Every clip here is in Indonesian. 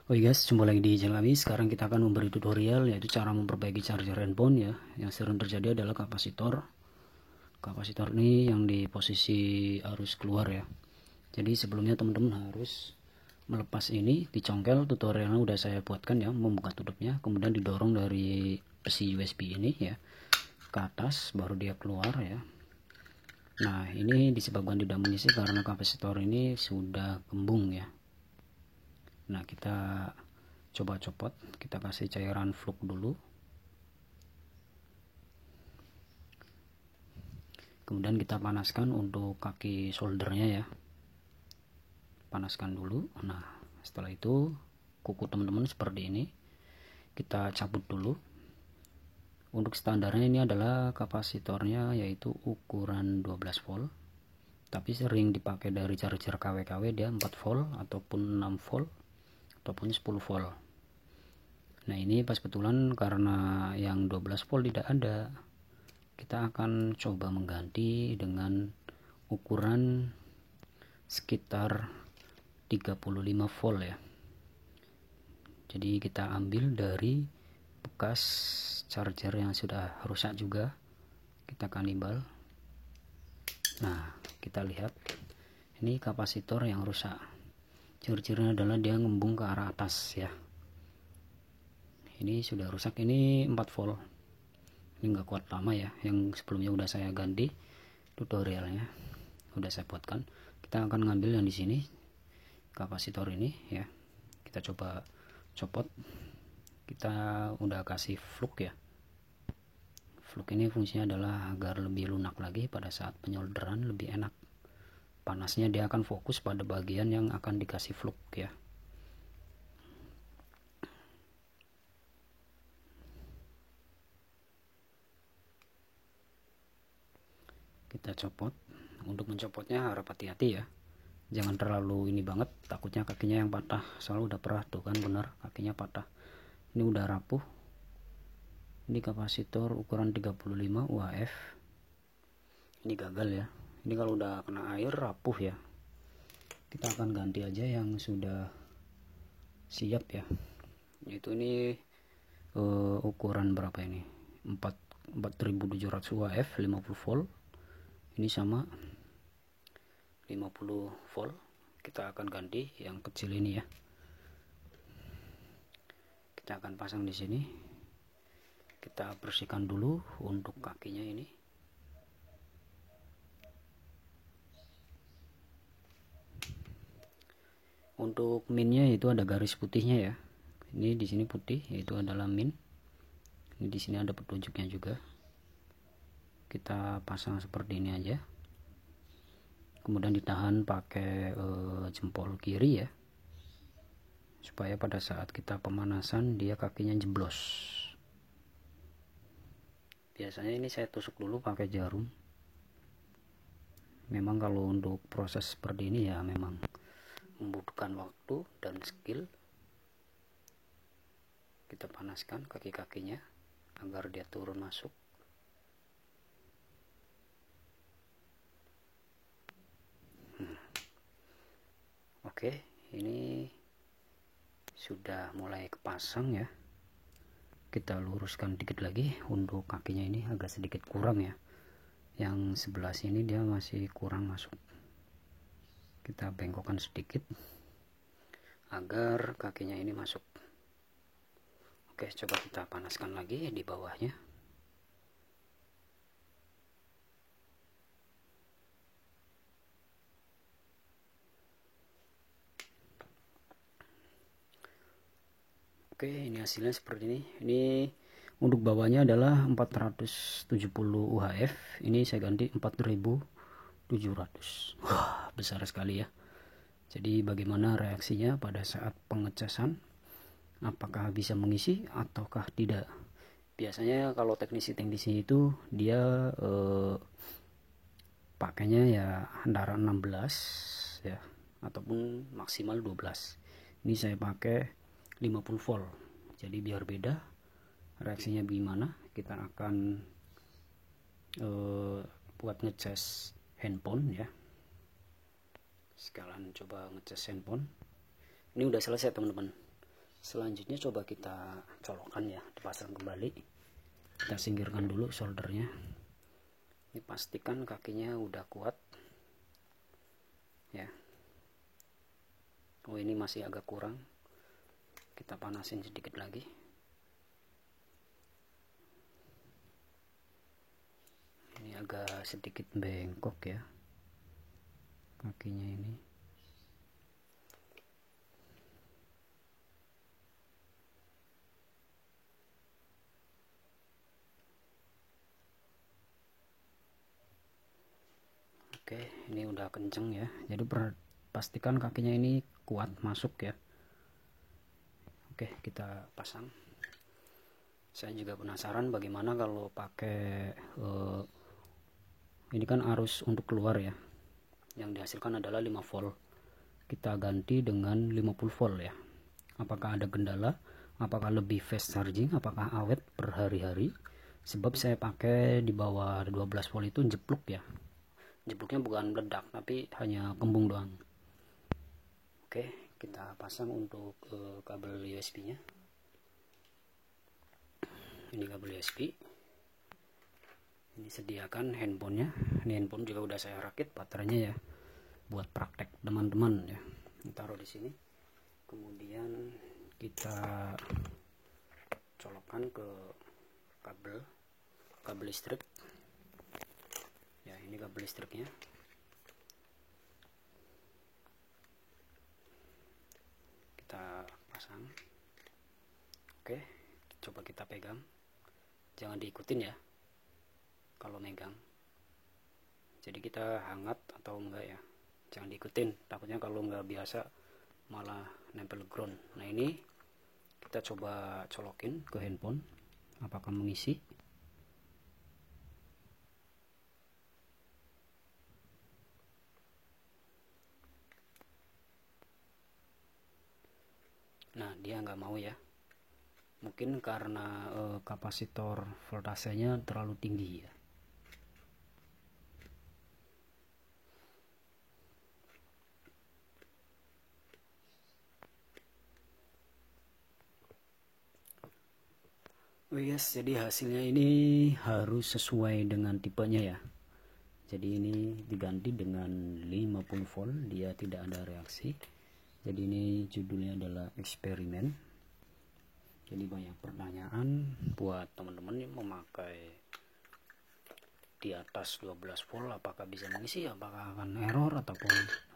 Oke guys, jumpa lagi di channel kami. Sekarang kita akan memberi tutorial yaitu cara memperbaiki charger handphone ya. Yang sering terjadi adalah kapasitor. Kapasitor ini yang di posisi arus keluar ya. Jadi sebelumnya teman-teman harus melepas ini, dicongkel. Tutorialnya udah saya buatkan ya, membuka tutupnya, kemudian didorong dari besi USB ini ya ke atas, baru dia keluar ya. Nah, ini disebabkan tidak mengisi karena kapasitor ini sudah gembung ya. Nah, kita coba copot, kita kasih cairan flux dulu, kemudian kita panaskan untuk kaki soldernya ya, panaskan dulu. Nah, setelah itu kuku teman-teman seperti ini, kita cabut dulu. Untuk standarnya ini adalah kapasitornya yaitu ukuran 12 volt, tapi sering dipakai dari charger KW-KW, dia 4 volt ataupun 6 volt ataupun 10 volt. Nah, ini pas betulan karena yang 12 volt tidak ada, kita akan coba mengganti dengan ukuran sekitar 35 volt ya. Jadi kita ambil dari bekas charger yang sudah rusak juga, kita kanibal. Nah, kita lihat ini kapasitor yang rusak. Ciri-cirinya adalah dia ngembung ke arah atas ya. Ini sudah rusak, ini 4 volt. Ini enggak kuat lama ya, yang sebelumnya udah saya ganti tutorialnya, udah saya buatkan. Kita akan ngambil yang di sini, kapasitor ini ya. Kita coba copot. Kita udah kasih flux ya. Flux ini fungsinya adalah agar lebih lunak lagi pada saat penyolderan, lebih enak. Panasnya dia akan fokus pada bagian yang akan dikasih flux ya. Kita copot. Untuk mencopotnya harap hati-hati ya, jangan terlalu ini banget, takutnya kakinya yang patah. Soalnya udah pernah tuh kan, bener kakinya patah. Ini udah rapuh. Ini kapasitor ukuran 35 UHF. Ini gagal ya. Ini kalau udah kena air rapuh ya. Kita akan ganti aja yang sudah siap ya. Yaitu ini ukuran berapa ini? 4700 UHF 50 volt. Ini sama 50 volt. Kita akan ganti yang kecil ini ya. Kita akan pasang di sini. Kita bersihkan dulu untuk kakinya ini. Untuk minnya itu ada garis putihnya ya. Ini di sini putih, yaitu adalah min. Ini di sini ada petunjuknya juga. Kita pasang seperti ini aja. Kemudian ditahan pakai jempol kiri ya, supaya pada saat kita pemanasan dia kakinya jeblos. Biasanya ini saya tusuk dulu pakai jarum. Memang kalau untuk proses seperti ini ya memang membutuhkan waktu dan skill. Kita panaskan kaki-kakinya agar dia turun masuk. Oke, ini sudah mulai kepasang ya. Kita luruskan dikit lagi. Untuk kakinya ini agak sedikit kurang ya, yang sebelah sini dia masih kurang masuk. Kita bengkokkan sedikit agar kakinya ini masuk. Oke, coba kita panaskan lagi di bawahnya. Oke, ini hasilnya seperti ini. Ini untuk bawahnya adalah 470 UHF. Ini saya ganti 4700. Wah, besar sekali ya. Jadi bagaimana reaksinya pada saat pengecasan? Apakah bisa mengisi ataukah tidak? Biasanya kalau teknisi-teknisi itu dia pakainya ya antara 16 ya, ataupun maksimal 12. Ini saya pakai 50 volt. Jadi biar beda reaksinya gimana, kita akan buat ngecas handphone ya. Sekalian coba ngecas handphone. Ini udah selesai teman-teman. Selanjutnya coba kita colokkan ya, dipasang kembali. Kita singkirkan dulu soldernya. Ini pastikan kakinya udah kuat ya. Oh, ini masih agak kurang, kita panasin sedikit lagi. Ini agak sedikit bengkok ya kakinya ini. Oke, ini udah kenceng ya. Jadi pastikan kakinya ini kuat masuk ya. Oke, kita pasang. Saya juga penasaran bagaimana kalau pakai ini kan arus untuk keluar ya. Yang dihasilkan adalah 5 volt. Kita ganti dengan 50 volt ya. Apakah ada kendala? Apakah lebih fast charging? Apakah awet berhari-hari? Sebab saya pakai di bawah 12 volt itu jepluk ya. Jepluknya bukan meledak, tapi hanya kembung doang. Oke, kita pasang untuk kabel USB-nya. Ini kabel USB. Ini sediakan handphonenya. Ini handphone juga udah saya rakit baterainya ya, buat praktek teman-teman ya. Taruh di sini. Kemudian kita colokkan ke kabel listrik. Ya, ini kabel listriknya. Kita pasang. Oke, coba kita pegang. Jangan diikutin ya kalau megang. Jadi kita hangat atau enggak ya, jangan diikutin, takutnya kalau enggak biasa malah nempel ground. Nah, ini kita coba colokin ke handphone, apakah mengisi. Nah, dia nggak mau ya, mungkin karena kapasitor voltasenya terlalu tinggi ya. Oh yes, jadi hasilnya ini harus sesuai dengan tipenya ya. Jadi ini diganti dengan 50 volt, dia tidak ada reaksi. Jadi ini judulnya adalah eksperimen. Jadi banyak pertanyaan buat teman-teman yang memakai di atas 12 volt, apakah bisa mengisi, apakah akan error ataupun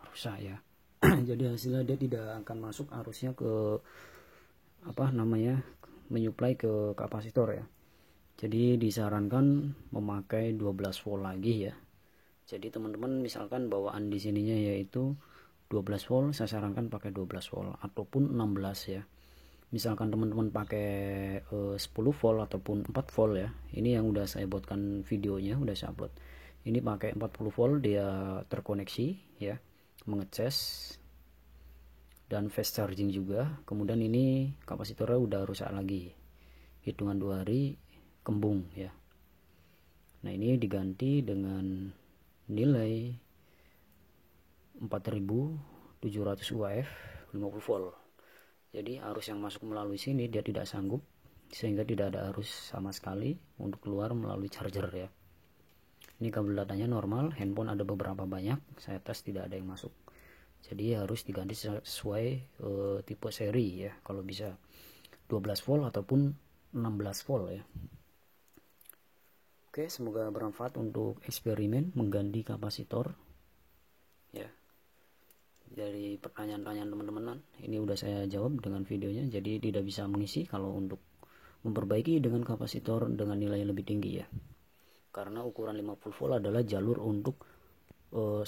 rusak ya. Jadi hasilnya dia tidak akan masuk arusnya ke menyuplai ke kapasitor ya. Jadi disarankan memakai 12 volt lagi ya. Jadi teman-teman misalkan bawaan di sininya yaitu 12 volt, saya sarankan pakai 12 volt ataupun 16 ya. Misalkan teman-teman pakai 10 volt ataupun 4 volt ya. Ini yang udah saya buatkan videonya, udah saya upload. Ini pakai 40 volt, dia terkoneksi ya, mengecas dan fast charging juga. Kemudian ini kapasitornya udah rusak lagi, hitungan 2 hari kembung ya. Nah, ini diganti dengan nilai 4700 UF 50 volt. Jadi arus yang masuk melalui sini dia tidak sanggup, sehingga tidak ada arus sama sekali untuk keluar melalui charger ya. Ini kabel datanya normal, handphone ada beberapa banyak, saya tes tidak ada yang masuk. Jadi harus diganti sesuai tipe seri ya, kalau bisa 12 volt ataupun 16 volt ya. Oke, semoga bermanfaat untuk eksperimen mengganti kapasitor ya. Dari pertanyaan-pertanyaan teman-teman ini udah saya jawab dengan videonya. Jadi tidak bisa mengisi kalau untuk memperbaiki dengan kapasitor dengan nilai lebih tinggi ya, karena ukuran 50 volt adalah jalur untuk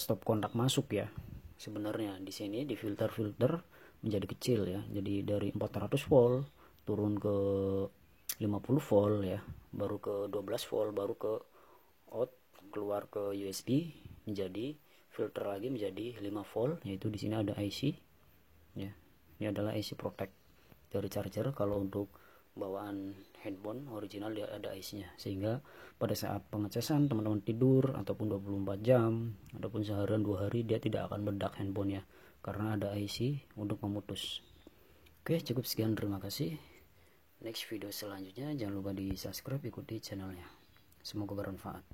stop kontak masuk ya. Sebenarnya di sini di filter menjadi kecil ya, jadi dari 400 volt turun ke 50 volt ya, baru ke 12 volt, baru ke out, keluar ke USB, menjadi filter lagi menjadi 5 volt, yaitu di sini ada IC ya. Ini adalah IC protect dari charger. Kalau untuk bawaan handphone original dia ada IC-nya, sehingga pada saat pengecasan teman-teman tidur ataupun 24 jam ataupun seharian 2 hari dia tidak akan meledak handphonenya, karena ada IC untuk memutus. Oke, cukup sekian, terima kasih. Next video selanjutnya jangan lupa di subscribe, ikuti channelnya. Semoga bermanfaat.